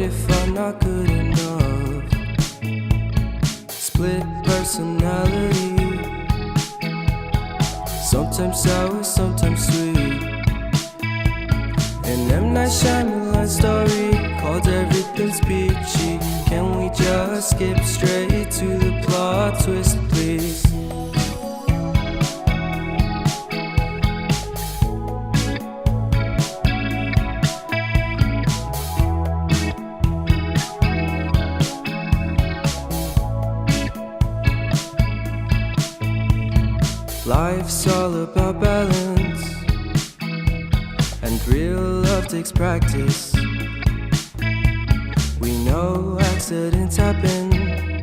if I'm not good enough? Split personality, sometimes sour, sometimes sweet. An M. Night Shyamalan story called Everything's Peachy. Can we just skip straight to the plot twist, please? Life's all about balance, and real love takes practice. We know accidents happen,